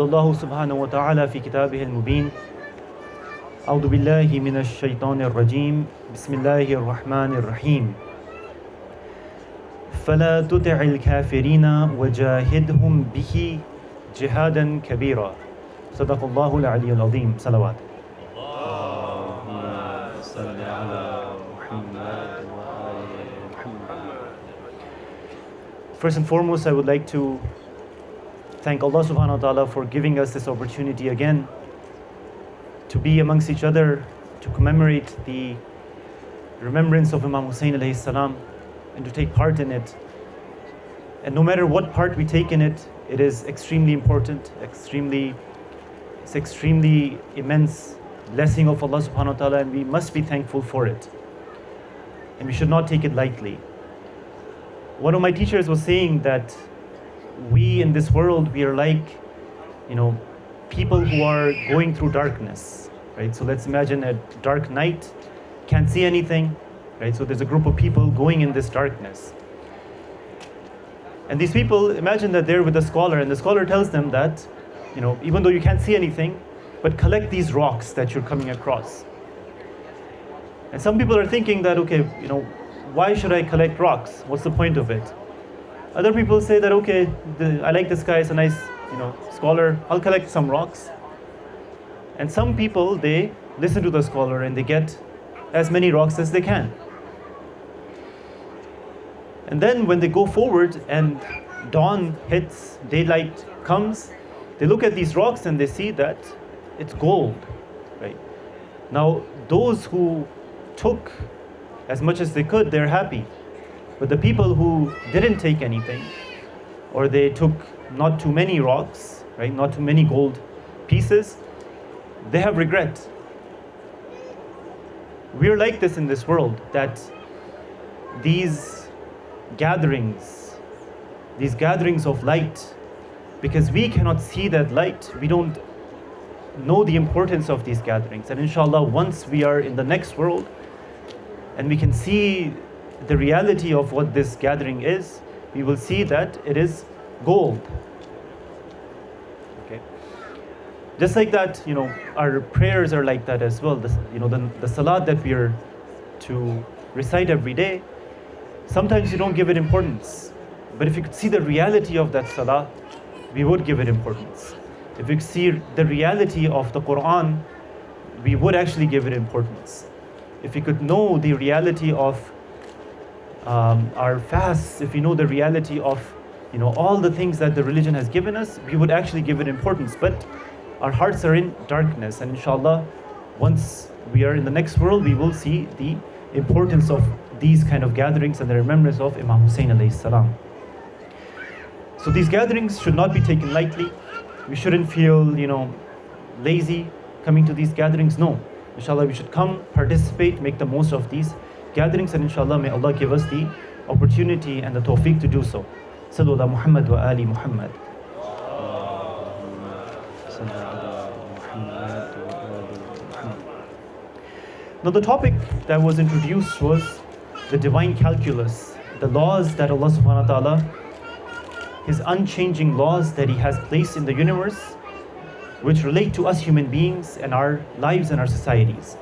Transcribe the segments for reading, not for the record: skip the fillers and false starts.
الله سبحانه وتعالى في كتابه المبين أعوذ بالله من الشيطان الرجيم بسم الله الرحمن الرحيم فلا تطع الكافرين وجاهدهم به جهادا كبيرا صدق الله العلي العظيم صلوات اللهم صل على محمد وآل محمد. First and foremost, I would like to thank Allah subhanahu wa ta'ala for giving us this opportunity again to be amongst each other, to commemorate the remembrance of Imam Hussain alayhi salam and to take part in it. And no matter what part we take in it, it is extremely important, extremely immense blessing of Allah subhanahu wa ta'ala, and we must be thankful for it. And we should not take it lightly. One of my teachers was saying that we in this world, we are like, people who are going through darkness, right? So let's imagine a dark night, can't see anything, right? So there's a group of people going in this darkness. And these people, imagine that they're with a scholar, and the scholar tells them that, even though you can't see anything, but collect these rocks that you're coming across. And some people are thinking that, okay, why should I collect rocks? What's the point of it? Other people say that, okay, I like this guy, it's a nice, scholar, I'll collect some rocks. And some people, they listen to the scholar and they get as many rocks as they can. And then when they go forward and dawn hits, daylight comes, they look at these rocks and they see that it's gold, right? Now, those who took as much as they could, they're happy. But the people who didn't take anything, or they took not too many rocks, right, not too many gold pieces, they have regret. We're like this in this world, that these gatherings of light, because we cannot see that light, we don't know the importance of these gatherings. And inshallah, once we are in the next world, and we can see the reality of what this gathering is, we will see that it is gold. Okay. Just like that, our prayers are like that as well. The salat that we are to recite every day, sometimes you don't give it importance. But if you could see the reality of that salah, we would give it importance. If you could see the reality of the Quran, we would actually give it importance. If we could know the reality of our fasts, if we know the reality of all the things that the religion has given us, we would actually give it importance. But our hearts are in darkness, and inshallah, once we are in the next world, we will see the importance of these kind of gatherings and the remembrance of Imam Hussain alayhi salam. So these gatherings should not be taken lightly. We shouldn't feel lazy coming to these gatherings. No, inshallah, we should come, participate, make the most of these gatherings, and inshallah, may Allah give us the opportunity and the tawfiq to do so. Sallu ala Muhammad wa ali Muhammad. Now the topic that was introduced was the divine calculus, the laws that Allah subhanahu wa ta'ala, His unchanging laws that He has placed in the universe, which relate to us human beings and our lives and our societies.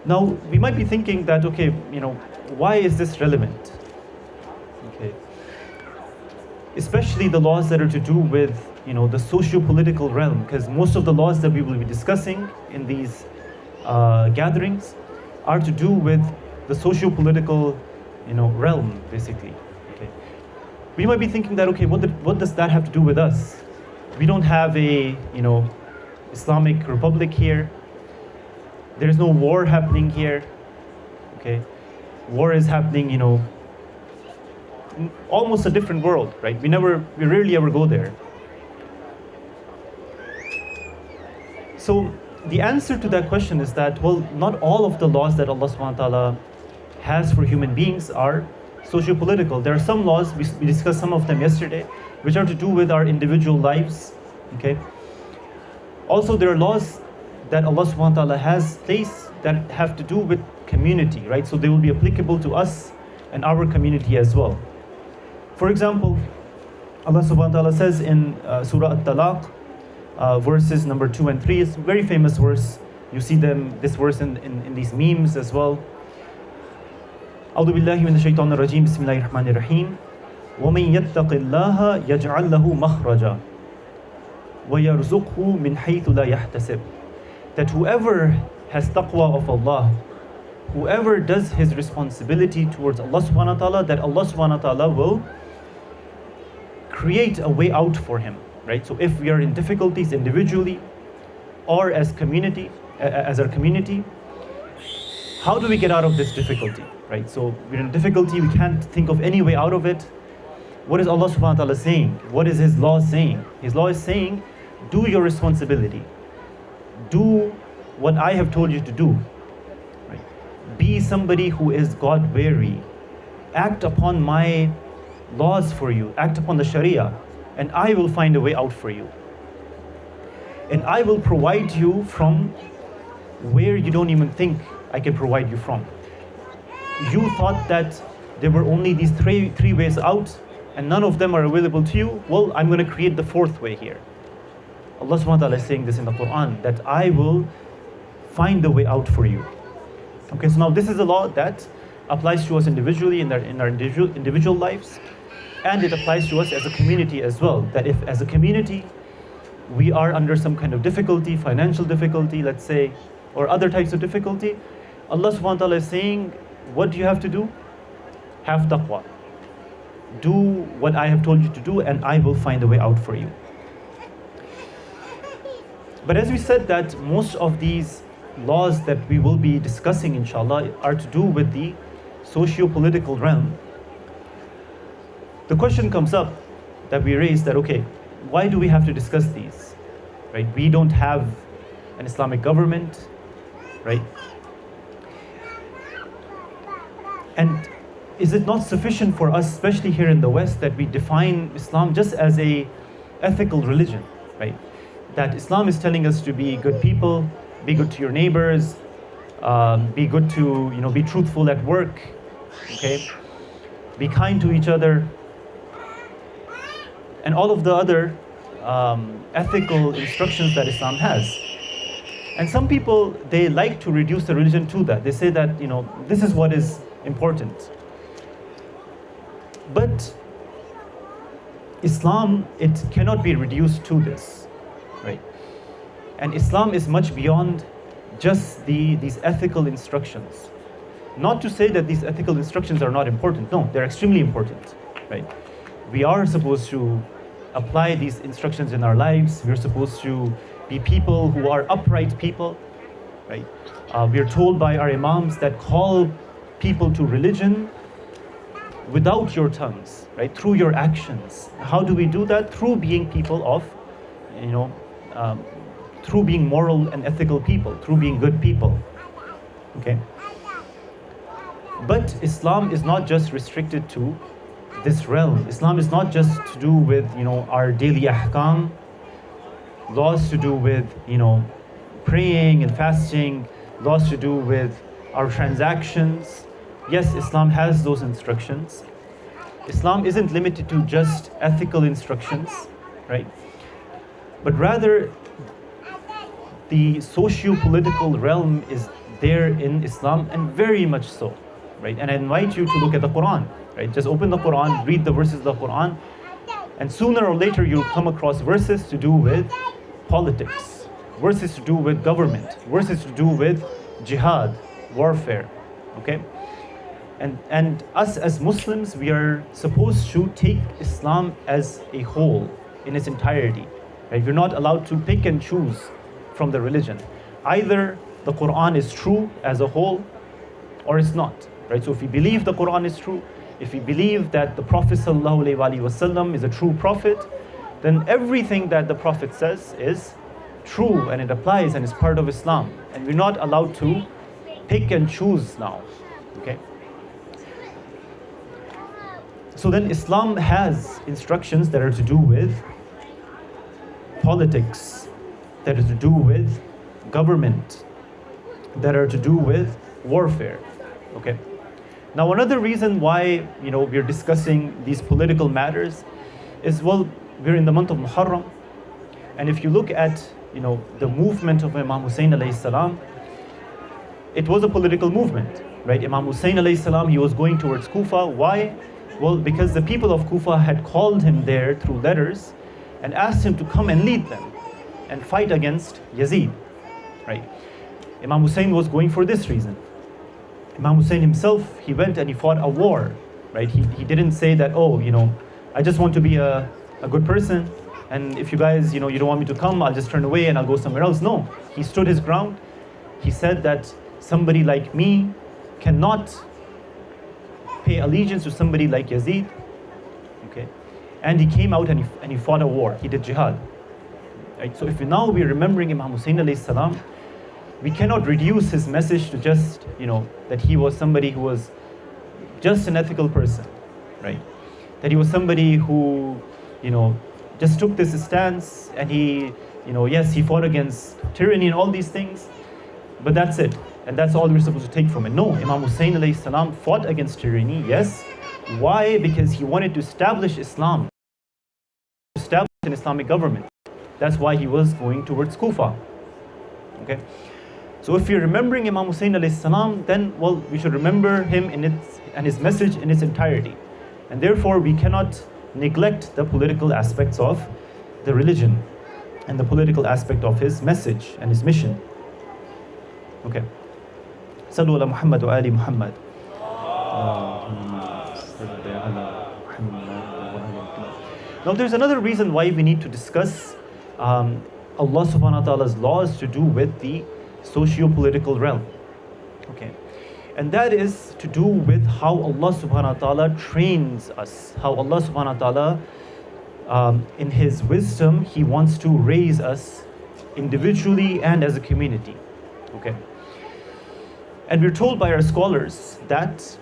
Now, we might be thinking that, okay, why is this relevant? Okay. Especially the laws that are to do with, the socio-political realm, because most of the laws that we will be discussing in these gatherings are to do with the socio-political, realm, basically. Okay. We might be thinking that, okay, what does that have to do with us? We don't have a, Islamic Republic here. There is no war happening here. Okay, war is happening, in almost a different world, right? We rarely ever go there. So the answer to that question is that, well, not all of the laws that Allah subhanahu wa ta'ala has for human beings are socio-political. There are some laws, we discussed some of them yesterday, which are to do with our individual lives. Okay. Also, there are laws that Allah subhanahu wa ta'ala has placed that have to do with community, right? So they will be applicable to us and our community as well. For example, Allah subhanahu wa ta'ala says in Surah At-Talaq, verses number 2 and 3. It's a very famous verse. You see this verse in these memes as well. أعوذ بالله من الشيطان الرجيم بسم الله الرحمن الرحيم ومن يتق الله يجعل له مخرجا ويرزقه من حيث لا يحتسب. That whoever has taqwa of Allah, whoever does his responsibility towards Allah subhanahu wa ta'ala, that Allah subhanahu wa ta'ala will create a way out for him, right? So if we are in difficulties individually or as community, as our community, how do we get out of this difficulty, right? So we're in difficulty, we can't think of any way out of it. What is Allah subhanahu wa ta'ala saying? What is His law saying? His law is saying, do your responsibility. Do what I have told you to do. Right? Be somebody who is God-wary. Act upon my laws for you. Act upon the Sharia. And I will find a way out for you. And I will provide you from where you don't even think I can provide you from. You thought that there were only these three ways out, and none of them are available to you. Well, I'm going to create the fourth way here. Allah subhanahu wa ta'ala is saying this in the Quran, that I will find the way out for you. Okay, so now this is a law that applies to us individually in our individual lives, and it applies to us as a community as well. That if as a community we are under some kind of difficulty, financial difficulty, let's say, or other types of difficulty, Allah subhanahu wa ta'ala is saying, what do you have to do? Have taqwa. Do what I have told you to do, and I will find a way out for you. But as we said, that most of these laws that we will be discussing, inshallah, are to do with the socio-political realm. The question comes up that we raise that, okay, why do we have to discuss these? Right? We don't have an Islamic government, right? And is it not sufficient for us, especially here in the West, that we define Islam just as a ethical religion, right? That Islam is telling us to be good people, be good to your neighbors, be good to, be truthful at work, okay? Be kind to each other, and all of the other ethical instructions that Islam has. And some people, they like to reduce the religion to that. They say that, this is what is important. But Islam, it cannot be reduced to this, right? And Islam is much beyond just these ethical instructions. Not to say that these ethical instructions are not important. No, they're extremely important, right? We are supposed to apply these instructions in our lives. We're supposed to be people who are upright people, right? We're told by our imams that call people to religion without your tongues, right? Through your actions. How do we do that? Through being people of, through being moral and ethical people, through being good people, okay? But Islam is not just restricted to this realm. Islam is not just to do with, our daily ahkam, laws to do with, praying and fasting, laws to do with our transactions. Yes, Islam has those instructions. Islam isn't limited to just ethical instructions, right? But rather, the socio-political realm is there in Islam, and very much so, right? And I invite you to look at the Quran, right? Just open the Quran, read the verses of the Quran, and sooner or later you'll come across verses to do with politics, verses to do with government, verses to do with jihad, warfare, okay? And us as Muslims, we are supposed to take Islam as a whole, in its entirety, right? We're not allowed to pick and choose from the religion. Either the Quran is true as a whole, or it's not, right? So if we believe the Quran is true, if we believe that the Prophet ﷺ is a true prophet, then everything that the Prophet says is true, and it applies, and is part of Islam. And we're not allowed to pick and choose now, okay? So then Islam has instructions that are to do with politics, that are to do with government, that are to do with warfare, okay? Now another reason why, we're discussing these political matters is, well, we're in the month of Muharram, and if you look at, the movement of Imam Hussain alayhi salam, it was a political movement, right? Imam Hussain alayhi salam, he was going towards Kufa. Why? Well, because the people of Kufa had called him there through letters and asked him to come and lead them and fight against Yazid, right? Imam Hussain was going for this reason. Imam Hussain himself, he went and he fought a war, right? He didn't say that, oh, I just want to be a good person, and if you guys, you don't want me to come, I'll just turn away and I'll go somewhere else. No, he stood his ground. He said that somebody like me cannot pay allegiance to somebody like Yazid, okay? And he came out and he fought a war. He did jihad, right? So if we're remembering Imam Hussain alayhi salam, we cannot reduce his message to just, that he was somebody who was just an ethical person, right? That he was somebody who, just took this stance and he, yes, he fought against tyranny and all these things, but that's it. And that's all we're supposed to take from it. No, Imam Hussain alayhi salam fought against tyranny, yes. Why? Because he wanted to establish Islam, establish an Islamic government. That's why he was going towards Kufa, okay? So if you're remembering Imam Hussain alayhi salam, then, well, we should remember him and his message in its entirety. And therefore, we cannot neglect the political aspects of the religion and the political aspect of his message and his mission. Okay. Sallu ala Muhammad wa ali Muhammad. Now there's another reason why we need to discuss Allah subhanahu wa ta'ala's laws to do with the socio-political realm. Okay. And that is to do with how Allah subhanahu wa ta'ala trains us, how Allah subhanahu wa ta'ala, in His wisdom, He wants to raise us individually and as a community. Okay. And we're told by our scholars that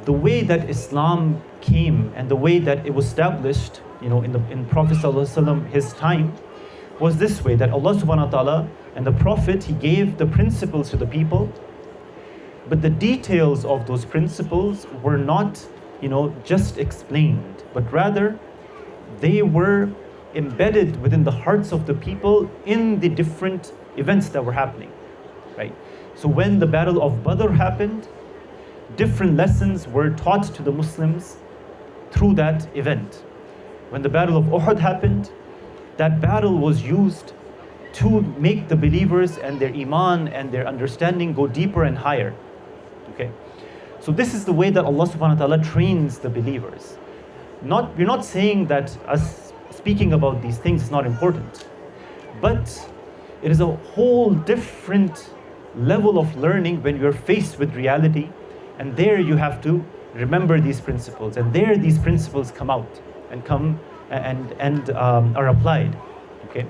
the way that Islam came and the way that it was established, in Prophet sallallahu alaihi wasallam, his time, was this way, that Allah subhanahu wa ta'ala and the Prophet, he gave the principles to the people, but the details of those principles were not, just explained, but rather they were embedded within the hearts of the people in the different events that were happening, right? So when the Battle of Badr happened, different lessons were taught to the Muslims through that event. When the Battle of Uhud happened, that battle was used to make the believers and their iman and their understanding go deeper and higher. Okay, so this is the way that Allah subhanahu wa ta'ala trains the believers. We're not saying that us speaking about these things is not important, but it is a whole different level of learning when you're faced with reality, and there you have to remember these principles, and there these principles come out and are applied. Okay,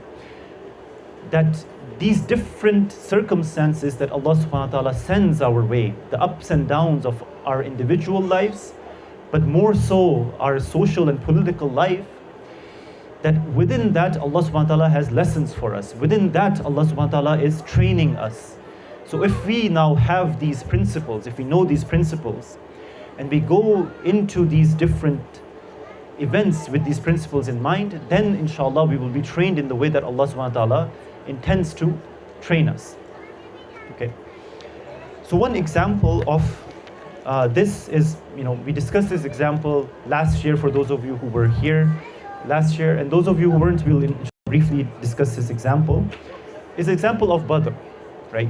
that these different circumstances that Allah subhanahu wa ta'ala sends our way, the ups and downs of our individual lives, but more so our social and political life, that within that Allah subhanahu wa ta'ala has lessons for us. Within that Allah subhanahu wa ta'ala is training us. So if we now have these principles, if we know these principles, and we go into these different events with these principles in mind, then inshallah we will be trained in the way that Allah subhanahu wa ta'ala intends to train us. Okay. So one example of this is, we discussed this example last year for those of you who were here last year, and those of you who weren't, we'll briefly discuss this example. Is the example of Badr, right?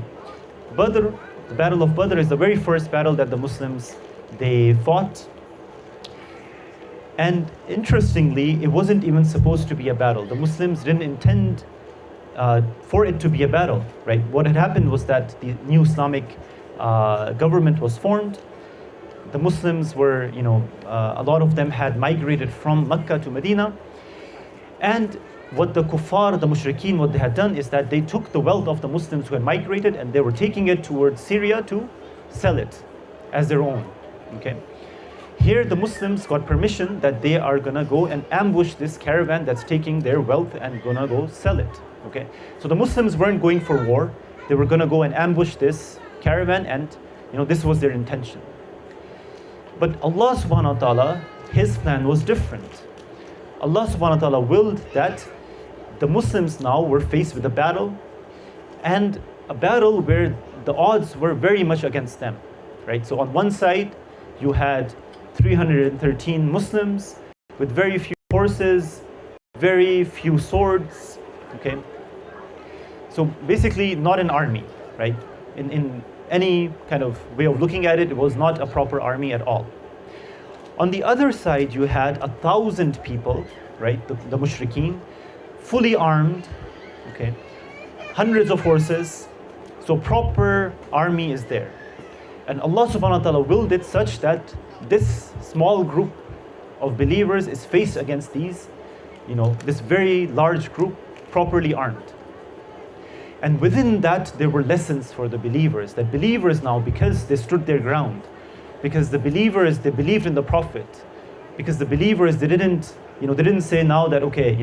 Badr, the Battle of Badr is the very first battle that the Muslims, they fought. And interestingly, it wasn't even supposed to be a battle. The Muslims didn't intend for it to be a battle, right? What had happened was that the new Islamic government was formed. The Muslims were, a lot of them had migrated from Mecca to Medina. And what the kuffar, the mushrikeen, what they had done is that they took the wealth of the Muslims who had migrated and they were taking it towards Syria to sell it as their own, okay? Here the Muslims got permission that they are gonna go and ambush this caravan that's taking their wealth and gonna go sell it, okay? So the Muslims weren't going for war. They were gonna go and ambush this caravan, and this was their intention. But Allah subhanahu wa ta'ala, His plan was different. Allah subhanahu wa ta'ala willed that the Muslims now were faced with a battle, and a battle where the odds were very much against them, right? So on one side, you had 313 Muslims with very few horses, very few swords, okay? So basically not an army, right? In any kind of way of looking at it, it was not a proper army at all. On the other side, you had 1,000 people, right? The mushrikeen, fully armed, okay? Hundreds of horses, so proper army is there. And Allah subhanahu wa ta'ala willed it such that this small group of believers is faced against these, this very large group properly armed. And within that, there were lessons for the believers. That believers now, because they stood their ground, because the believers, they believed in the Prophet, because the believers, they didn't say now that, okay,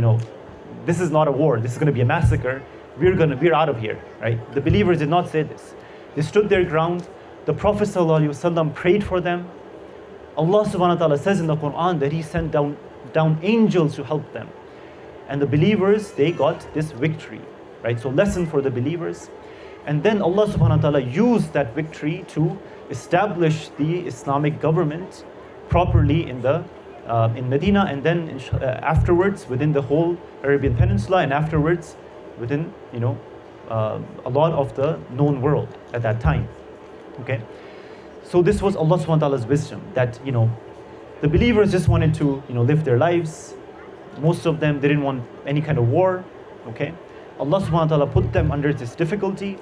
this is not a war, this is going to be a massacre, we're out of here, right? The believers did not say this. They stood their ground. The Prophet ﷺ prayed for them. Allah subhanahu wa ta'ala says in the Quran that He sent down angels to help them. And the believers, they got this victory, right? So lesson for the believers. And then Allah subhanahu wa ta'ala used that victory to establish the Islamic government properly in Medina, and then afterwards within the whole Arabian Peninsula, and afterwards within a lot of the known world at that time. Okay, so this was Allah subhanahu wa ta'ala's wisdom, that the believers just wanted to live their lives. Most of them didn't want any kind of war. Okay, Allah subhanahu wa ta'ala put them under this difficulty.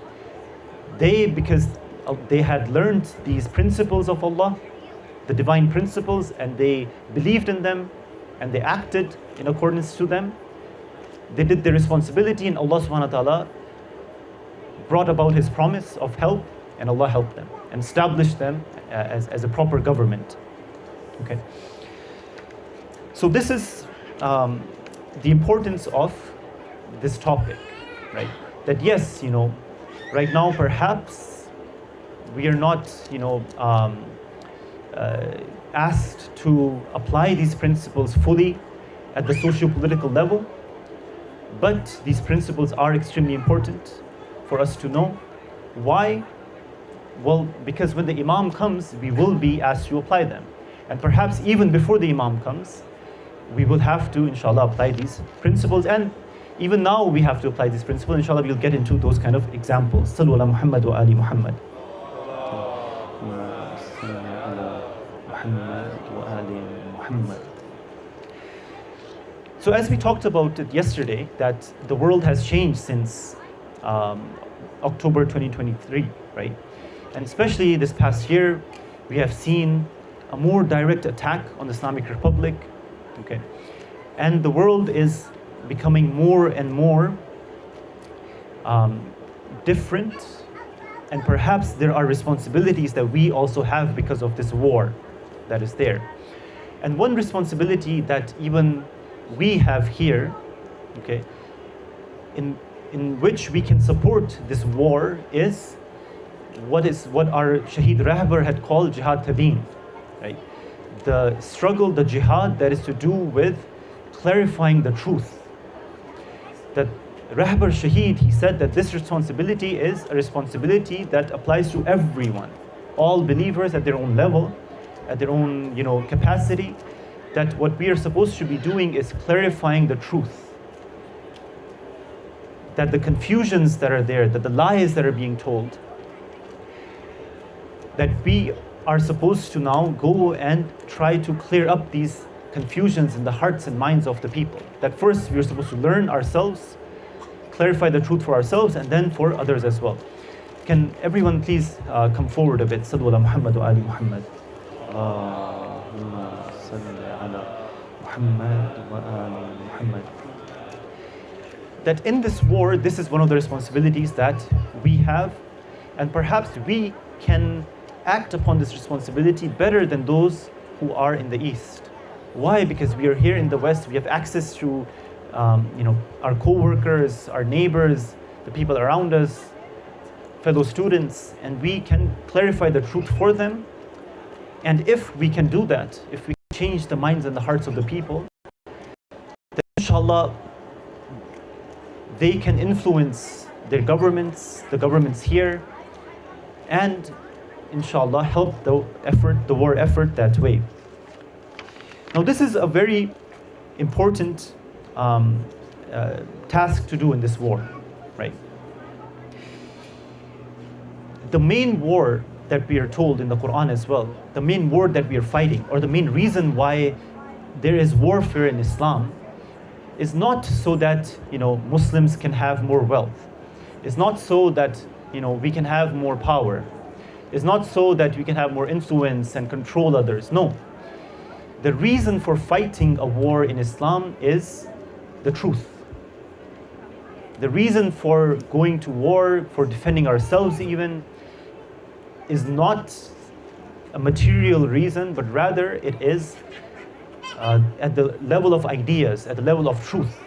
Because they had learned these principles of Allah, the divine principles, and they believed in them and they acted in accordance to them. They did their responsibility, and Allah subhanahu wa ta'ala brought about His promise of help, and Allah helped them and established them as a proper government. Okay. So this is the importance of this topic, right? That yes, right now perhaps we are not, asked to apply these principles fully at the socio-political level, but these principles are extremely important for us to know. Why? Well, because when the Imam comes, we will be asked to apply them. And perhaps even before the Imam comes, we will have to, inshallah, apply these principles. And even now we have to apply these principles. Inshallah, we'll get into those kind of examples. Sallu ala Muhammad wa ali Muhammad. So as we talked about it yesterday, that the world has changed since October 2023, right? And especially this past year, we have seen a more direct attack on the Islamic Republic, okay? And the world is becoming more and more different, and perhaps there are responsibilities that we also have because of this war that is there. And one responsibility that even we have here, okay, in which we can support this war is what our Shaheed Rahbar had called Jihad Tabeen, right? The struggle, the jihad that is to do with clarifying the truth. That Rahbar Shaheed, he said that this responsibility is a responsibility that applies to everyone, all believers at their own level, at their own capacity, that what we are supposed to be doing is clarifying the truth. That the confusions that are there, that the lies that are being told, that we are supposed to now go and try to clear up these confusions in the hearts and minds of the people. That first we are supposed to learn ourselves, clarify the truth for ourselves, and then for others as well. Can everyone please come forward a bit? Sallu ala Muhammad wa ali Muhammad. Allahumma salli ala Muhammad wa ali Muhammad. That in this war, this is one of the responsibilities that we have, and perhaps we can act upon this responsibility better than those who are in the East. Why? Because we are here in the West, we have access to our co-workers, our neighbors, the people around us, fellow students, and we can clarify the truth for them. And if we can do that, if we change the minds and the hearts of the people, inshallah, they can influence their governments, the governments here, and inshallah help the war effort that way. Now this is a very important task to do in this war, right? The main war that we are told in the Quran as well, the main war that we are fighting, or the main reason why there is warfare in Islam, is not so that Muslims can have more wealth. It's not so that we can have more power. It's not so that we can have more influence and control others. No. The reason for fighting a war in Islam is the truth. The reason for going to war, for defending ourselves even, is not a material reason, but rather it is at the level of ideas, at the level of truth,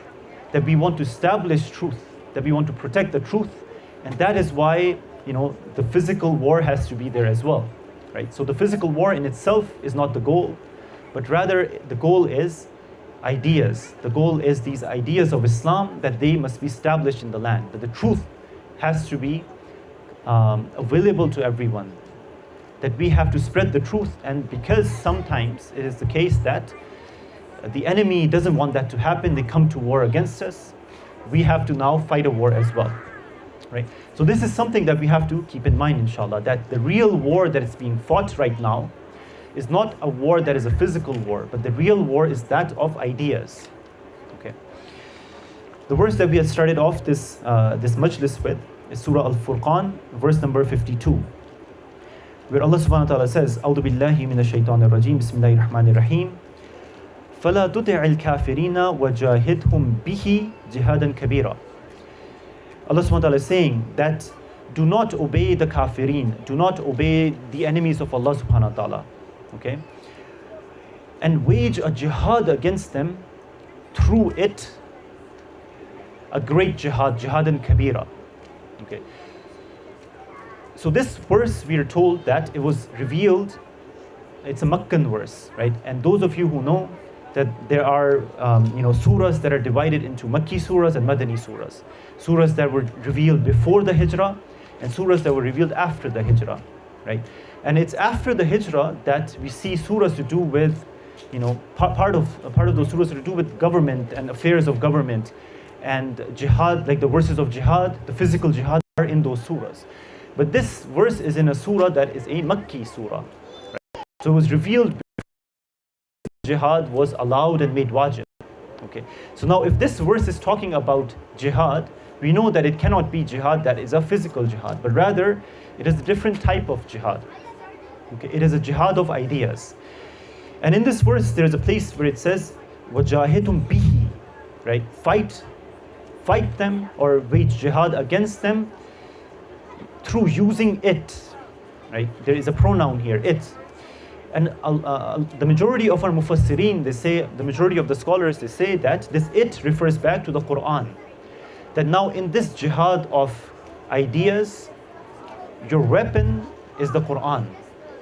that we want to establish truth, that we want to protect the truth, and that is why the physical war has to be there as well, right? So the physical war in itself is not the goal, but rather the goal is ideas. The goal is these ideas of Islam, that they must be established in the land, that the truth has to be available to everyone, that we have to spread the truth. And because sometimes it is the case that the enemy doesn't want that to happen, they come to war against us, we have to now fight a war as well, right? So this is something that we have to keep in mind, inshallah, that the real war that is being fought right now is not a war that is a physical war, but the real war is that of ideas. Okay. The verse that we had started off this majlis with is Surah Al-Furqan, verse number 52, where Allah subhanahu wa ta'ala says, A'udhu billahi minash shaitanir rajim, bismillahir rahmanir rahim, فَلَا تُطِعِ الْكَافِرِينَ وَجَاهِدْهُمْ بِهِ جِهَادًا كَبِيرًا. Allah subhanahu wa ta'ala is saying that do not obey the kafirin, do not obey the enemies of Allah subhanahu wa ta'ala, okay? And wage a jihad against them, through it a great jihad, jihadan kabira, okay? So this verse, we are told that it was revealed, it's a Meccan verse, right? And those of you who know that there are surahs that are divided into Makki surahs and Madani surahs. Surahs that were revealed before the Hijrah and surahs that were revealed after the Hijrah, right? And it's after the Hijrah that we see surahs to do with, part of those surahs to do with government and affairs of government, and jihad, like the verses of jihad, the physical jihad are in those surahs. But this verse is in a surah that is a Makki surah, right? So it was revealed jihad was allowed and made wajib. Okay, so now if this verse is talking about jihad, we know that it cannot be jihad that is a physical jihad, but rather it is a different type of jihad. Okay, it is a jihad of ideas. And in this verse there is a place where it says وَجَاهِدُمْ bihi, right? Fight them or wage jihad against them through using it, right? There is a pronoun here, it. And the majority of our mufassirin, they say, the majority of the scholars, they say that this it refers back to the Quran. That now in this jihad of ideas, your weapon is the Quran.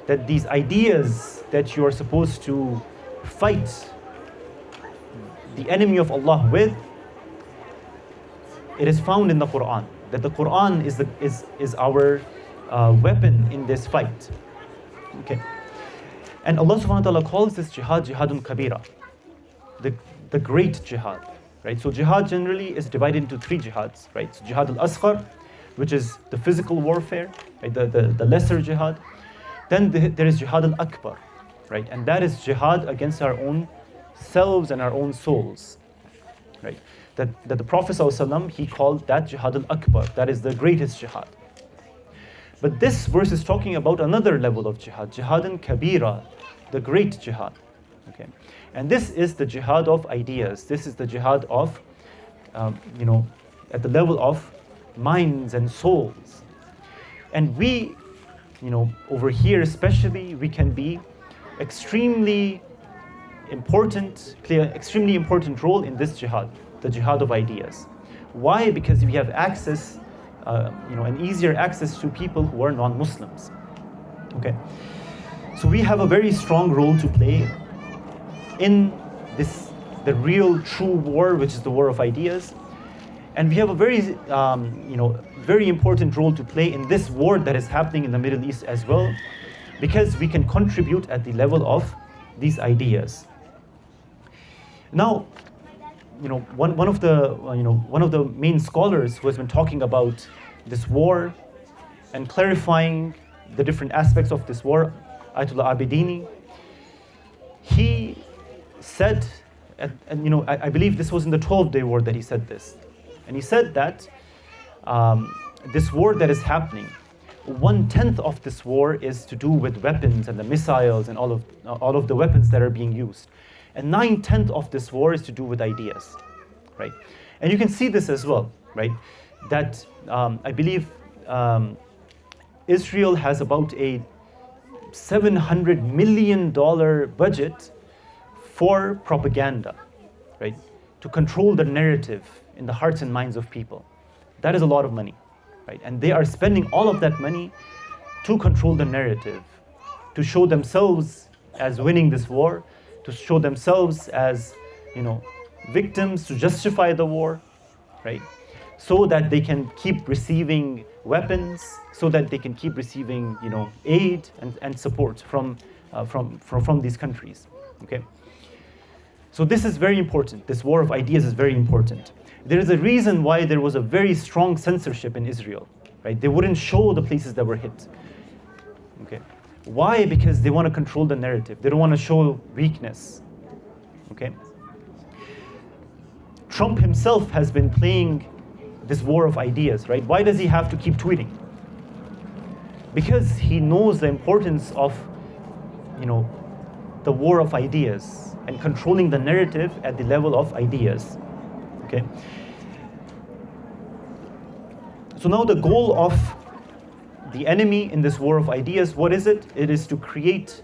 That these ideas that you are supposed to fight the enemy of Allah with, it is found in the Quran. That the Quran is our weapon in this fight. Okay. And Allah subhanahu wa ta'ala calls this jihad jihadun kabira, the great jihad, right? So jihad generally is divided into three jihads, right? So jihad al-asghar, which is the physical warfare, right? The lesser jihad. Then there is jihad al-akbar, right? And that is jihad against our own selves and our own souls, right? That the Prophet ﷺ, he called that jihad al-akbar, that is the greatest jihad. But this verse is talking about another level of jihad, jihadan kabira, the great jihad. Okay, and this is the jihad of ideas. This is the jihad of, at the level of minds and souls. And we, over here especially, we can be extremely important, play an extremely important role in this jihad, the jihad of ideas. Why? Because we have access, an easier access to people who are non-Muslims. Okay, so we have a very strong role to play in this the real true war, which is the war of ideas. And we have a very, very important role to play in this war that is happening in the Middle East as well, because we can contribute at the level of these ideas. Now, one of the main scholars who has been talking about this war and clarifying the different aspects of this war, Ayatollah Abedini, he said, I believe this was in the 12-day war that he said this. And he said that this war that is happening, 1/10 of this war is to do with weapons and the missiles and all of the weapons that are being used. And 9/10 of this war is to do with ideas, right? And you can see this as well, right? That I believe Israel has about a $700 million budget for propaganda, right? To control the narrative in the hearts and minds of people. That is a lot of money, right? And they are spending all of that money to control the narrative, to show themselves as winning this war, to show themselves as, victims, to justify the war, right? So that they can keep receiving weapons, so that they can keep receiving, aid and support from these countries, okay? So this is very important. This war of ideas is very important. There is a reason why there was a very strong censorship in Israel, right? They wouldn't show the places that were hit, okay? Why? Because they want to control the narrative. They don't want to show weakness, okay? Trump himself has been playing this war of ideas, right? Why does he have to keep tweeting? Because he knows the importance of, the war of ideas and controlling the narrative at the level of ideas, okay? So now the goal of the enemy in this war of ideas, what is it? It is to create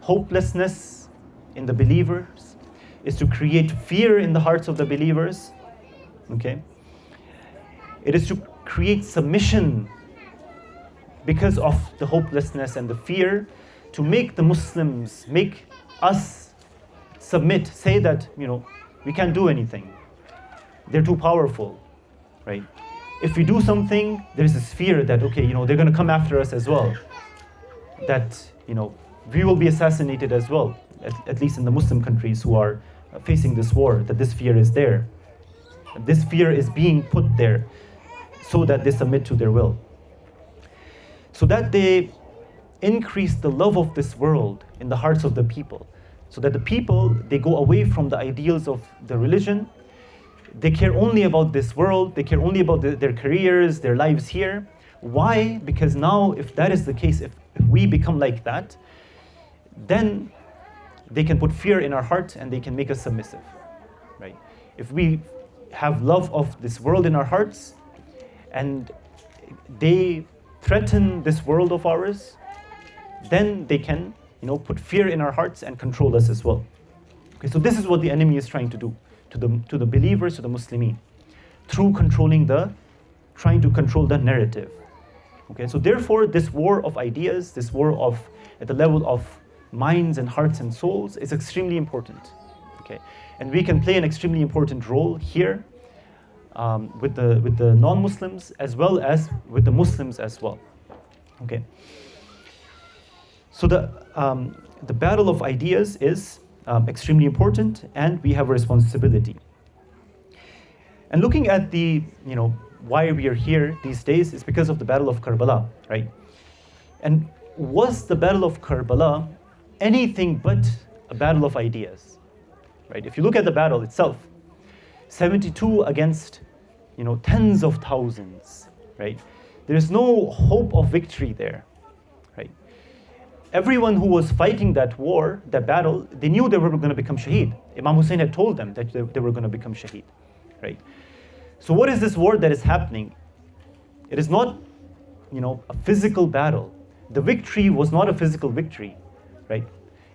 hopelessness in the believers, is to create fear in the hearts of the believers, okay? It is to create submission because of the hopelessness and the fear, to make the Muslims, make us submit, say that, we can't do anything. They're too powerful, right? If we do something, there's this fear that, okay, they're going to come after us as well. That, we will be assassinated as well, at least in the Muslim countries who are facing this war, that this fear is there. This fear is being put there so that they submit to their will. So that they increase the love of this world in the hearts of the people. So that the people, they go away from the ideals of the religion. They care only about this world. They care only about their careers, their lives here. Why? Because now, if that is the case, if we become like that, then they can put fear in our heart and they can make us submissive, right? If we have love of this world in our hearts and they threaten this world of ours, then they can, put fear in our hearts and control us as well. Okay, so this is what the enemy is trying to do to the believers, to the Muslimin, through trying to control the narrative. Okay, so therefore, this war of ideas, this war at the level of minds and hearts and souls is extremely important. Okay, and we can play an extremely important role here with the non-Muslims as well as with the Muslims as well. Okay. So the battle of ideas is extremely important, and we have a responsibility. And looking at why we are here these days is because of the Battle of Karbala, right? And was the Battle of Karbala anything but a battle of ideas, right? If you look at the battle itself, 72 against, tens of thousands, right? There is no hope of victory there, right? Everyone who was fighting that war, that battle, they knew they were going to become shaheed. Imam Hussain had told them that they were going to become shaheed, right? So what is this war that is happening? It is not, a physical battle. The victory was not a physical victory, right?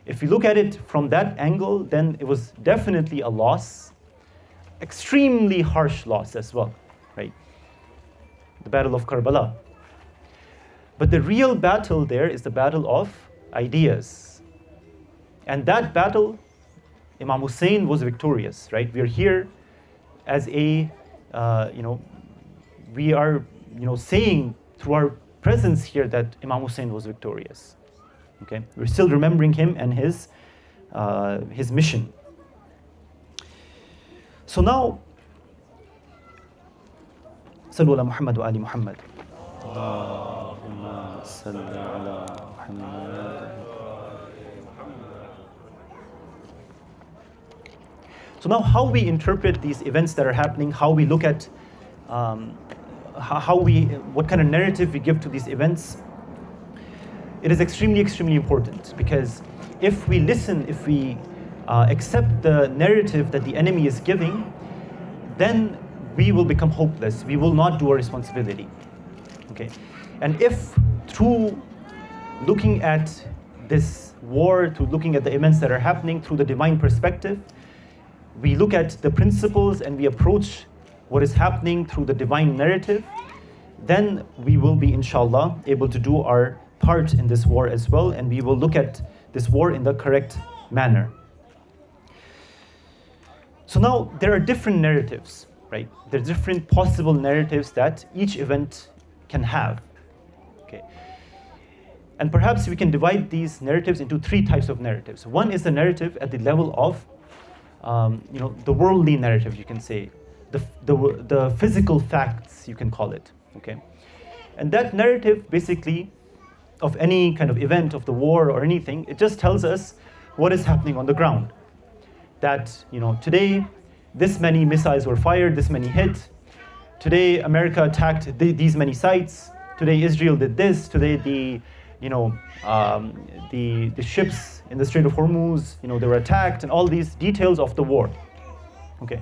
If you look at it from that angle, then it was definitely a loss, extremely harsh loss as well, right? The Battle of Karbala. But the real battle there is the battle of ideas. And that battle, Imam Hussain was victorious, right? We are here as a, we are, saying through our presence here that Imam Hussain was victorious. Okay, we're still remembering him and his mission. So now, Sallu ala Muhammad wa ali Muhammad. Allahumma salli ala Muhammad. So now, how we interpret these events that are happening, how we look at what kind of narrative we give to these events, it is extremely, extremely important, because if we listen, if we accept the narrative that the enemy is giving, then we will become hopeless. We will not do our responsibility. Okay, and if through looking at this war, through looking at the events that are happening through the divine perspective, we look at the principles and we approach what is happening through the divine narrative, then we will be, inshallah, able to do our part in this war as well, and we will look at this war in the correct manner. So now there are different narratives, right? There are different possible narratives that each event can have. Okay. And perhaps we can divide these narratives into three types of narratives. One is the narrative at the level of the worldly narrative, you can say, the physical facts, you can call it. Okay, and that narrative basically of any kind of event of the war or anything, it just tells us what is happening on the ground. That today this many missiles were fired, this many hit. Today America attacked these many sites. Today Israel did this. Today the ships in the Strait of Hormuz, they were attacked, and all these details of the war. Okay,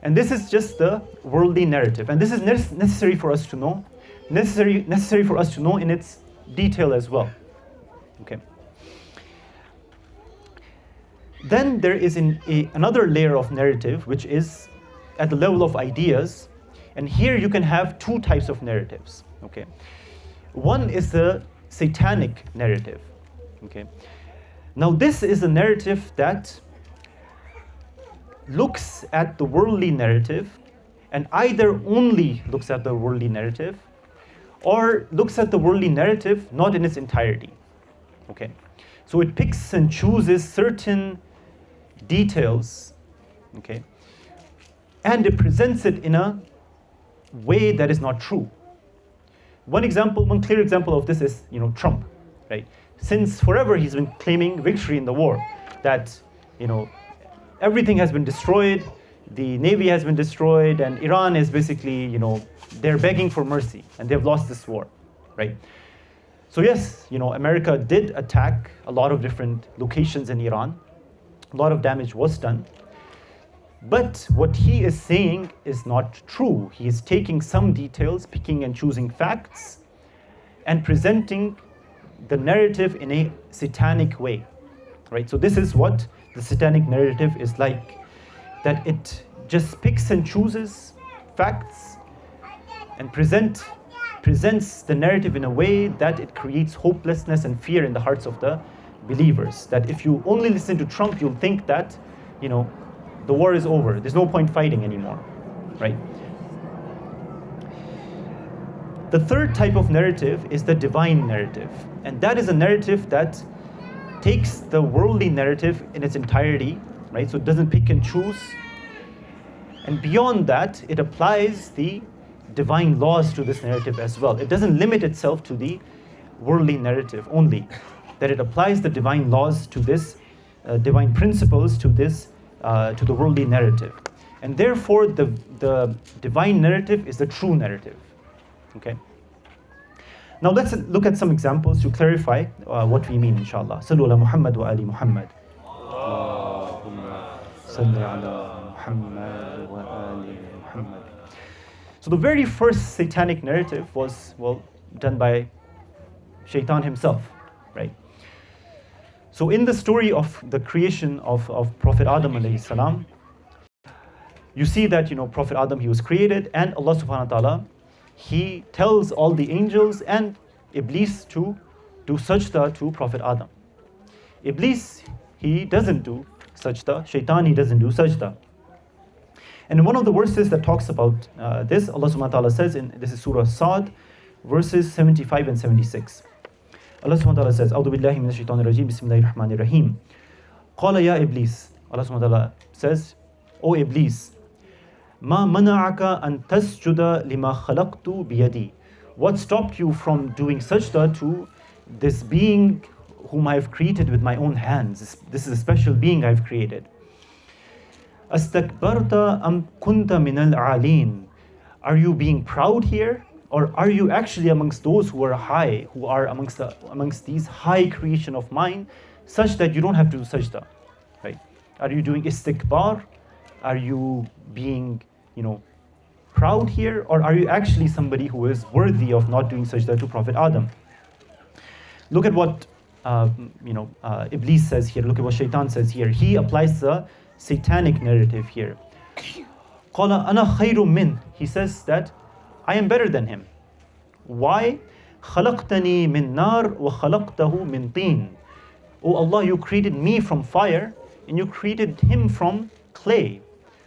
and this is just the worldly narrative, and this is necessary for us to know, necessary for us to know in its detail as well. Okay. Then there is another layer of narrative, which is at the level of ideas, and here you can have two types of narratives. Okay, one is the satanic narrative. Okay, now this is a narrative that looks at the worldly narrative, and either only looks at the worldly narrative or looks at the worldly narrative not in its entirety. Okay, so it picks and chooses certain details, okay, and it presents it in a way that is not true. One clear example of this is, Trump, right? Since forever he's been claiming victory in the war, that, everything has been destroyed, the Navy has been destroyed, and Iran is basically, they're begging for mercy, and they've lost this war, right? So yes, America did attack a lot of different locations in Iran. A lot of damage was done. But what he is saying is not true. He is taking some details, picking and choosing facts, and presenting the narrative in a satanic way, right? So this is what the satanic narrative is like, that it just picks and chooses facts and presents the narrative in a way that it creates hopelessness and fear in the hearts of the believers. That if you only listen to Trump, you'll think that, the war is over. There's no point fighting anymore, right? The third type of narrative is the divine narrative. And that is a narrative that takes the worldly narrative in its entirety, right? So it doesn't pick and choose. And beyond that, it applies the divine laws to this narrative as well. It doesn't limit itself to the worldly narrative only, that it applies the divine laws to this, divine principles to this, to the worldly narrative. And therefore, the divine narrative is the true narrative. Okay. Now let's look at some examples to clarify what we mean, inshallah. Sallu ala Muhammad wa ali Muhammad. Allahumma salli ala Muhammad wa ali Muhammad. So the very first satanic narrative was, done by Shaitan himself, right? So in the story of the creation of Prophet Adam alayhi salam, you see that, Prophet Adam, he was created, and Allah subhanahu wa ta'ala, he tells all the angels and Iblis to do sajda to Prophet Adam. Iblis, he doesn't do sajda. Shaitan, he doesn't do sajda. And in one of the verses that talks about this, Allah subhanahu wa ta'ala says, this is Surah Sad, verses 75 and 76. Allah subhanahu wa ta'ala says, A'udhu billahi minash shaitanir rajim, bismillahir rahmanir rahim. Qala ya Iblis. Allah subhanahu wa ta'ala says, O Iblis, Ma mana'aka an tasjuda lima khalaqtu biyadi. What stopped you from doing sajda to this being whom I have created with my own hands? This is a special being I've created. Astakbarta am kunta minal a'leen. Are you being proud here? Or are you actually amongst those who are high, who are amongst these high creation of mine, such that you don't have to do sajda? Right? Are you doing istikbar? Are you being, proud here? Or are you actually somebody who is worthy of not doing sajda to Prophet Adam? Look at what Iblis says here. Look at what Shaitan says here. He applies the satanic narrative here. Qala ana khayru min. He says that I am better than him. Why? Khalaqtani min nar wa khalaqtahu min teen. Oh Allah, you created me from fire and you created him from clay.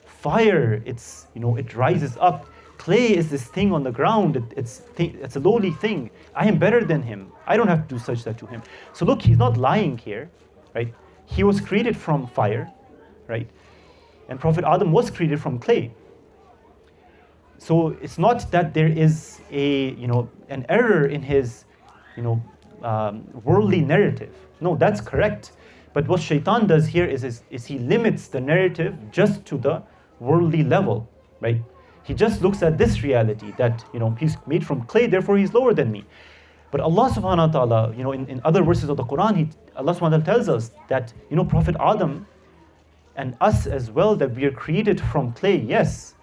Fire, it rises up. Clay is this thing on the ground. It's a lowly thing. I am better than him. I don't have to do sajda to him. So look, he's not lying here, right? He was created from fire, right? And Prophet Adam was created from clay. So it's not that there is an error in his, worldly narrative. No, that's correct. But what Shaitan does here is he limits the narrative just to the worldly level, right? He just looks at this reality that, he's made from clay, therefore he's lower than me. But Allah subhanahu wa ta'ala, in other verses of the Quran, Allah subhanahu wa ta'ala tells us that, Prophet Adam and us as well, that we are created from clay, yes.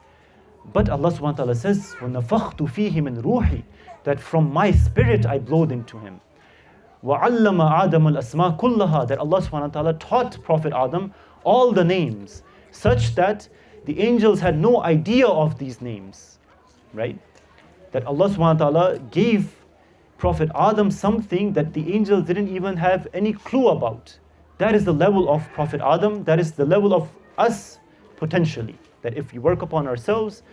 But Allah subhanahu wa ta'ala says, وَنَفَخْتُ فِيهِ مِنْ رُوحِي, that from my spirit I blowed into him. وَعَلَّمَ آدَمَ الْأَسْمَاءَ كُلَّهَا, that Allah subhanahu wa ta'ala taught Prophet Adam all the names, such that the angels had no idea of these names, right? That Allah subhanahu wa ta'ala gave Prophet Adam something that the angels didn't even have any clue about. That is the level of Prophet Adam, that is the level of us potentially. That if we work upon ourselves,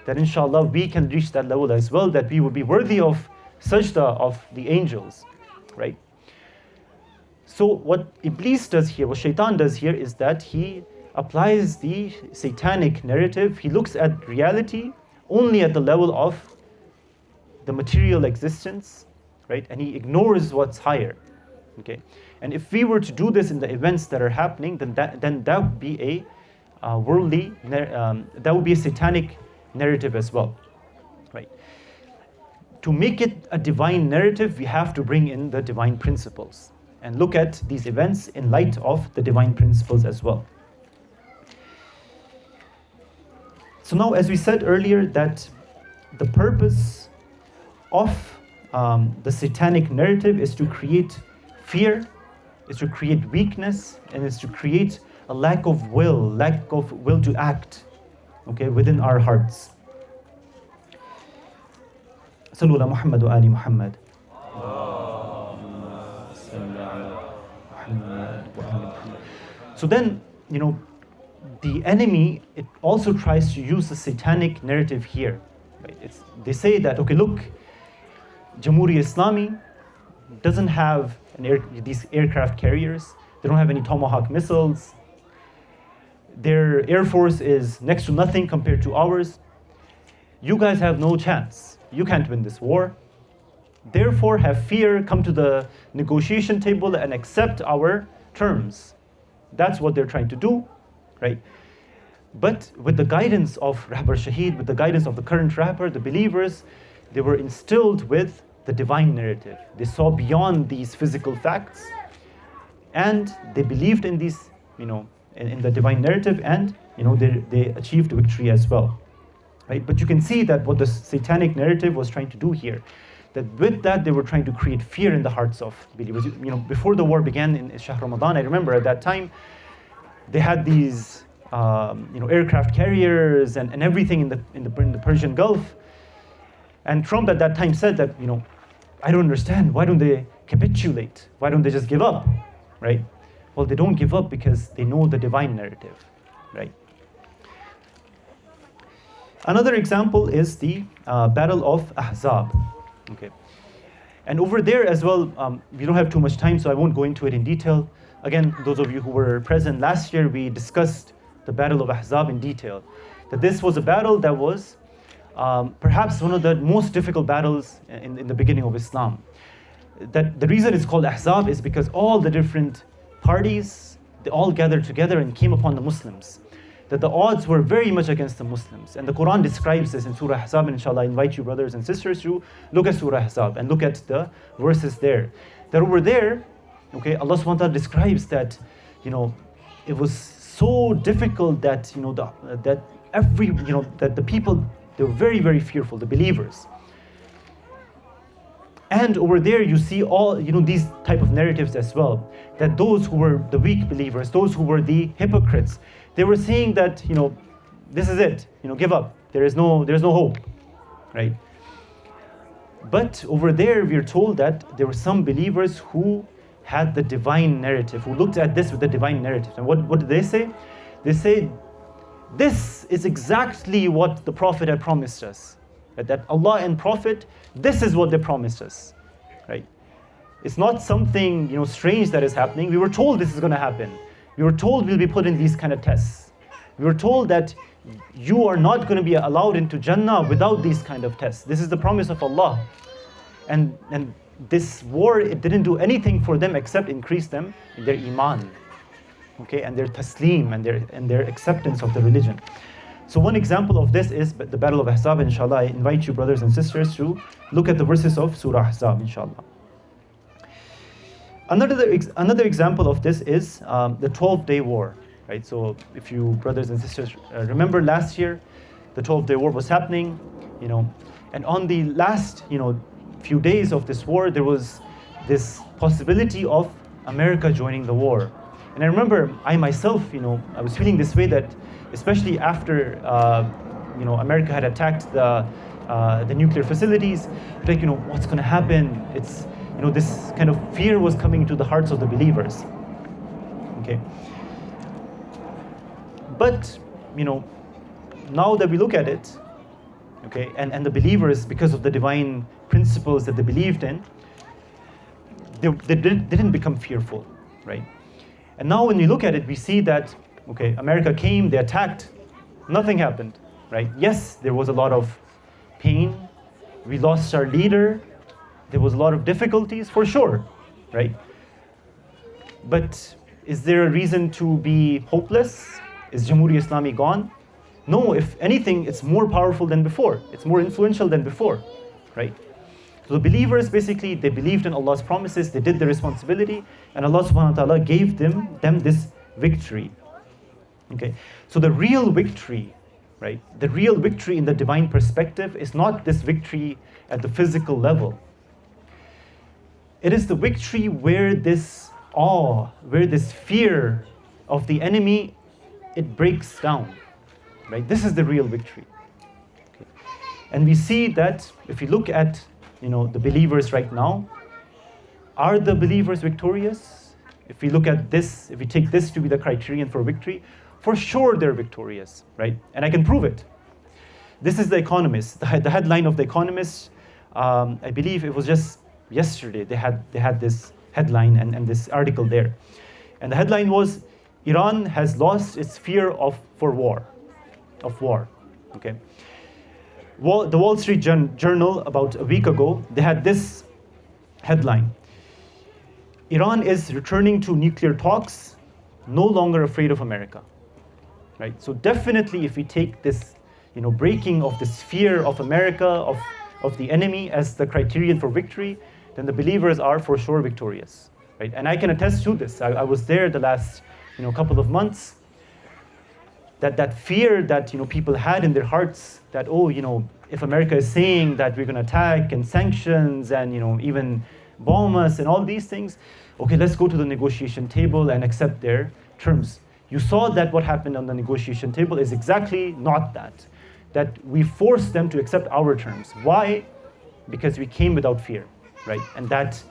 that inshallah we can reach that level as well, that we will be worthy of sajda of the angels, right? So what Iblis does here, what Shaitan does here, is that he applies the satanic narrative. He looks at reality only at the level of the material existence, right? And he ignores what's higher, okay? And if we were to do this in the events that are happening, then that would be a worldly, that would be a satanic narrative as well, right? To make it a divine narrative, we have to bring in the divine principles and look at these events in light of the divine principles as well. So now, as we said earlier, that the purpose of the satanic narrative is to create fear, is to create weakness, and is to create a lack of will to act, okay, within our hearts. Sallu ala Muhammad wa ali Muhammad. So then, the enemy, it also tries to use the satanic narrative here. Right? They say that, okay, look, Jamhuri Islami doesn't have these aircraft carriers. They don't have any Tomahawk missiles. Their air force is next to nothing compared to ours. You guys have no chance. You can't win this war. Therefore, have fear, come to the negotiation table and accept our terms. That's what they're trying to do, right? But with the guidance of Rahbar Shaheed, with the guidance of the current Rahbar, the believers, they were instilled with the divine narrative. They saw beyond these physical facts, and they believed in these, in the divine narrative, and they achieved victory as well, right? But you can see that what the satanic narrative was trying to do here, that with that they were trying to create fear in the hearts of believers. Before the war began in Shahr Ramadan, I remember at that time they had these aircraft carriers and everything in the Persian Gulf, and Trump at that time said that I don't understand, why don't they capitulate? Why don't they just give up, right? Well, they don't give up because they know the divine narrative, right? Another example is the Battle of Ahzab. Okay. And over there as well, we don't have too much time, so I won't go into it in detail. Again, those of you who were present last year, we discussed the Battle of Ahzab in detail. That this was a battle that was perhaps one of the most difficult battles in the beginning of Islam. That the reason it's called Ahzab is because all the different parties, they all gathered together and came upon the Muslims. That the odds were very much against the Muslims. And the Quran describes this in Surah Ahzab, and inshallah I invite you brothers and sisters to look at Surah Ahzab and look at the verses there. That over there, okay, Allah subhanahu wa ta'ala describes that, it was so difficult that, that the people, they were very, very fearful, the believers. And over there you see all, these type of narratives as well, that those who were the weak believers, those who were the hypocrites, they were saying that, this is it, give up. There's no hope, right? But over there we are told that there were some believers who had the divine narrative, who looked at this with the divine narrative. And what did they say? They say, this is exactly what the Prophet had promised us. That Allah and Prophet, this is what they promised us, right? It's not something, strange that is happening. We were told this is going to happen. We were told we'll be put in these kind of tests. We were told that you are not going to be allowed into Jannah without these kind of tests. This is the promise of Allah. And this war, it didn't do anything for them except increase them in their iman, okay, and their taslim and their acceptance of the religion. So one example of this is the Battle of Ahzab. Inshallah, I invite you brothers and sisters to look at the verses of Surah Ahzab, inshallah. Another example of this is the 12-day war, right? So if you brothers and sisters remember last year, the 12-day war was happening, and on the last, few days of this war, there was this possibility of America joining the war. And I remember I myself, I was feeling this way, that especially after, America had attacked the nuclear facilities, like, what's going to happen? It's, this kind of fear was coming into the hearts of the believers. Okay. But, now that we look at it, okay, and the believers, because of the divine principles that they believed in, they didn't become fearful, right? And now when we look at it, we see that, okay, America came, they attacked, nothing happened, right? Yes, there was a lot of pain, we lost our leader, there was a lot of difficulties, for sure, right? But is there a reason to be hopeless? Is Jamhuri Islami gone? No, if anything, it's more powerful than before. It's more influential than before, right? So the believers, basically, they believed in Allah's promises, they did their responsibility, and Allah subhanahu wa ta'ala gave them this victory. Okay, so the real victory, right? The real victory in the divine perspective is not this victory at the physical level. It is the victory where this awe, where this fear of the enemy, it breaks down, right? This is the real victory. Okay. And we see that if you look at, the believers right now, are the believers victorious? If we look at this, if we take this to be the criterion for victory, for sure they're victorious, right? And I can prove it. This is The Economist, the headline of The Economist. I believe it was just yesterday they had this headline and this article there. And the headline was, Iran has lost its fear of war. Okay. Well, the Wall Street Journal, about a week ago, they had this headline: Iran is returning to nuclear talks, no longer afraid of America. Right? So definitely, if we take this, breaking of this fear of America, of the enemy as the criterion for victory, then the believers are for sure victorious. Right? And I can attest to this. I was there the last, couple of months. That fear that people had in their hearts, that if America is saying that we're going to attack and sanctions and even bomb us and all these things, okay, let's go to the negotiation table and accept their terms. You saw that what happened on the negotiation table is exactly not that. That we forced them to accept our terms. Why? Because we came without fear, right? And that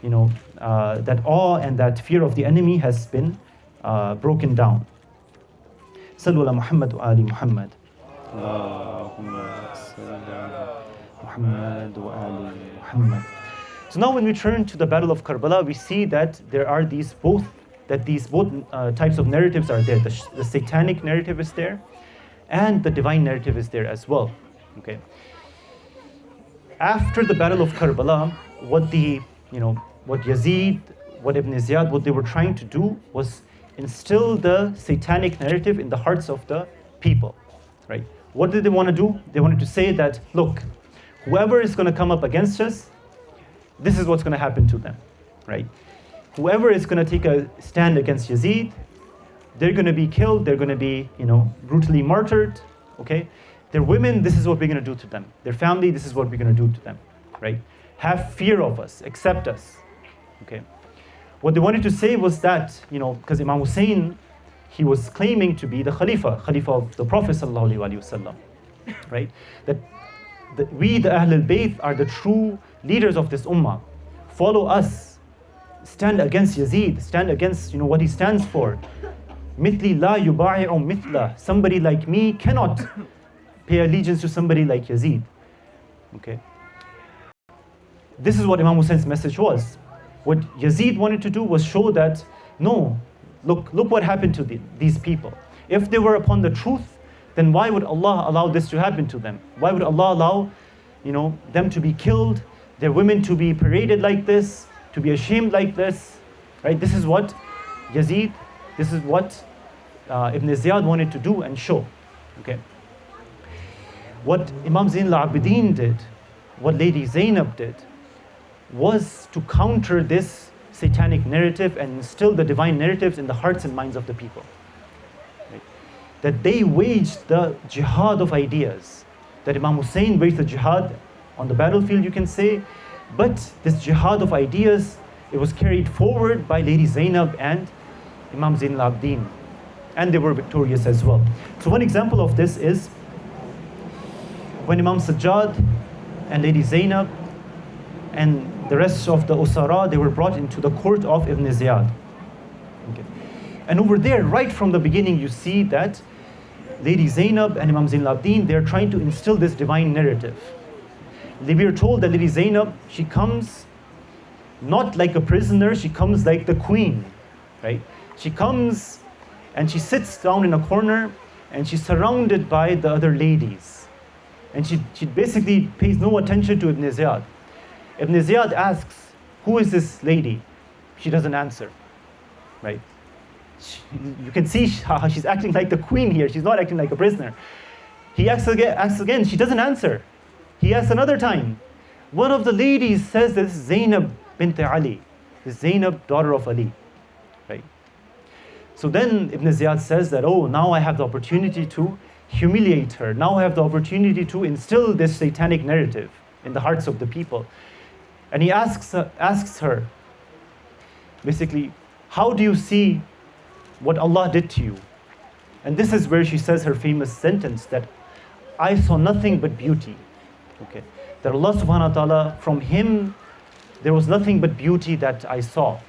that awe and that fear of the enemy has been broken down. Sallu ala Muhammad wa ali Muhammad. Muhammad wa ali Muhammad. So now when we turn to the Battle of Karbala, we see that there are these both types of narratives are there. The satanic narrative is there, and the divine narrative is there as well. Okay. After the Battle of Karbala, what Yazid, what Ibn Ziyad, what they were trying to do was instill the satanic narrative in the hearts of the people, right? What did they want to do? They wanted to say that, look, whoever is going to come up against us, this is what's going to happen to them, right? Whoever is going to take a stand against Yazid, they're going to be killed, they're going to be, brutally martyred, okay? Their women, this is what we're going to do to them. Their family, this is what we're going to do to them, right? Have fear of us, accept us, okay? What they wanted to say was that, because Imam Hussain, he was claiming to be the Khalifa of the Prophet sallallahu alaihi wasallam, right? That we, the Ahl al-Bayt, are the true leaders of this Ummah. Follow us. Stand against Yazid. Stand against, what he stands for. Mithli la yuba'i'u mithla. Somebody like me cannot pay allegiance to somebody like Yazid. Okay. This is what Imam Hussein's message was. What Yazid wanted to do was show that, no, look what happened to these people. If they were upon the truth, then why would Allah allow this to happen to them? Why would Allah allow, them to be killed, their women to be paraded like this, to be ashamed like this, right? This is what Yazid, this is what Ibn Ziyad wanted to do and show, okay? What Imam Zain al-Abidin did, what Lady Zainab did, was to counter this satanic narrative and instill the divine narratives in the hearts and minds of the people. Right? That they waged the jihad of ideas. That Imam Hussain waged the jihad on the battlefield, you can say, but this jihad of ideas, it was carried forward by Lady Zainab and Imam Zain al-Abidin, and they were victorious as well. So one example of this is when Imam Sajjad and Lady Zainab and the rest of the Usara, they were brought into the court of Ibn Ziyad. Okay. And over there, right from the beginning, you see that Lady Zainab and Imam Zain al-Abidin, they're trying to instill this divine narrative. We are told that Lady Zainab, she comes not like a prisoner, she comes like the queen, right? She comes and she sits down in a corner and she's surrounded by the other ladies. And she basically pays no attention to Ibn Ziyad. Ibn Ziyad asks, who is this lady? She doesn't answer, right? You can see how she's acting like the queen here. She's not acting like a prisoner. He asks again, she doesn't answer. He asks another time. One of the ladies says this is Zainab bint Ali, this Zainab, daughter of Ali, right? So then Ibn Ziyad says that, oh, now I have the opportunity to humiliate her. Now I have the opportunity to instill this satanic narrative in the hearts of the people. And he asks her, basically, how do you see what Allah did to you? And this is where she says her famous sentence that I saw nothing but beauty. Okay, that Allah subhanahu wa ta'ala, from Him, there was nothing but beauty that I saw.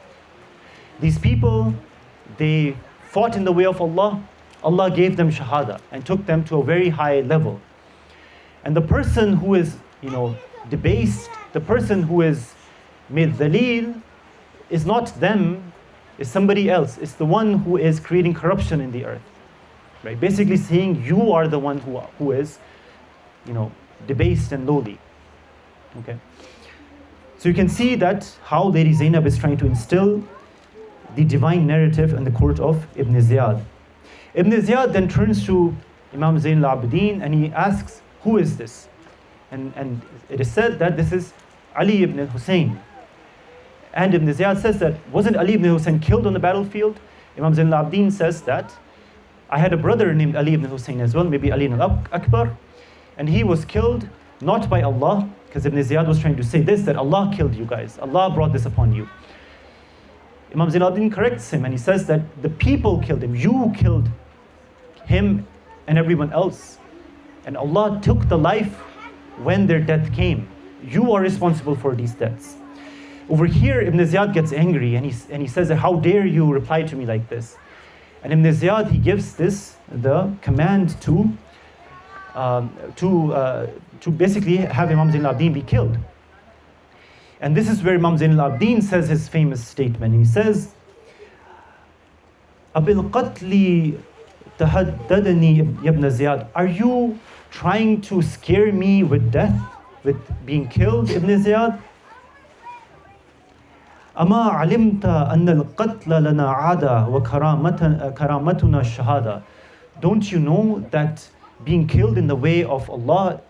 These people, they fought in the way of Allah. Allah gave them shahada and took them to a very high level. And the person who is, debased, the person who is made dhaleel, is not them, is somebody else. It's the one who is creating corruption in the earth. Right? Basically saying you are the one who is, debased and lowly. Okay. So you can see that how Lady Zainab is trying to instill the divine narrative in the court of Ibn Ziyad. Ibn Ziyad then turns to Imam Zain al-Abidin and he asks, who is this? And it is said that this is Ali ibn Hussain. And Ibn Ziyad says that, wasn't Ali ibn Hussain killed on the battlefield? Imam Zain al-Abidin says that, I had a brother named Ali ibn Hussain as well, maybe Ali ibn Akbar, and he was killed not by Allah, because Ibn Ziyad was trying to say this, that Allah killed you guys, Allah brought this upon you. Imam Zain al-Abidin corrects him and he says that the people killed him, you killed him and everyone else. And Allah took the life when their death came. You are responsible for these deaths. Over here, Ibn Ziyad gets angry and he says, how dare you reply to me like this? And Ibn Ziyad, he gives the command to basically have Imam Zain al-Abidin be killed. And this is where Imam Zain al-Abidin says his famous statement. He says, Abil Qatli tahaddadani ibn Ziyad. Are you trying to scare me with death, with being killed, Ibn Ziyad? Ama alimta anna al-qatla lana aada wa karamatuna shahada. Don't you know that being killed in the way of Allah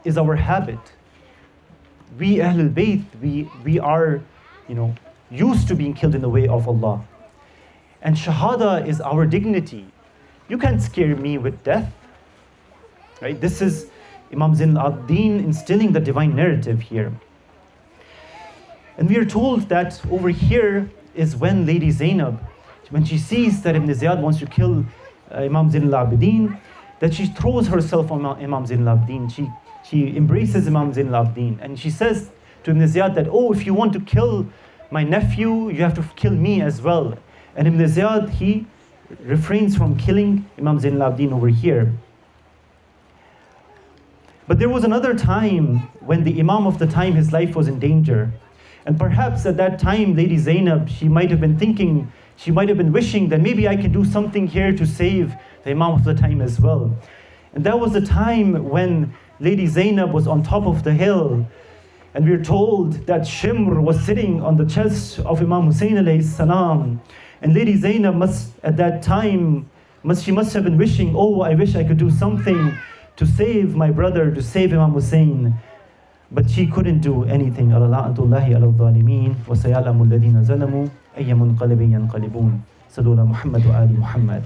is our habit? We Ahlul Bayt, we are, used to being killed in the way of Allah. And shahada is our dignity. You can't scare me with death. Right? This is Imam Zain al-Abidin instilling the divine narrative here. And we are told that over here is when Lady Zainab, when she sees that Ibn Ziyad wants to kill Imam Zain al-Abidin, that she throws herself on Imam Zain al-Abidin. She embraces Imam Zain al-Abidin. And she says to Ibn Ziyad that, oh, if you want to kill my nephew, you have to kill me as well. And Ibn Ziyad, he refrains from killing Imam Zain al-Abidin over here. But there was another time when the Imam of the time, his life was in danger. And perhaps at that time, Lady Zainab, she might have been thinking, she might have been wishing that maybe I can do something here to save the Imam of the time as well. And that was the time when Lady Zainab was on top of the hill. And we're told that Shimr was sitting on the chest of Imam Hussain alayhi salam. And Lady Zainab at that time, she must have been wishing, oh, I wish I could do something to save my brother, to save Imam Hussain. But she couldn't do anything. Ala la'natullahi ala al-zalimin wa sayalamu alladhina zalamu ayya munqalibin yanqalibun. Sallu ala Muhammad wa ali Muhammad.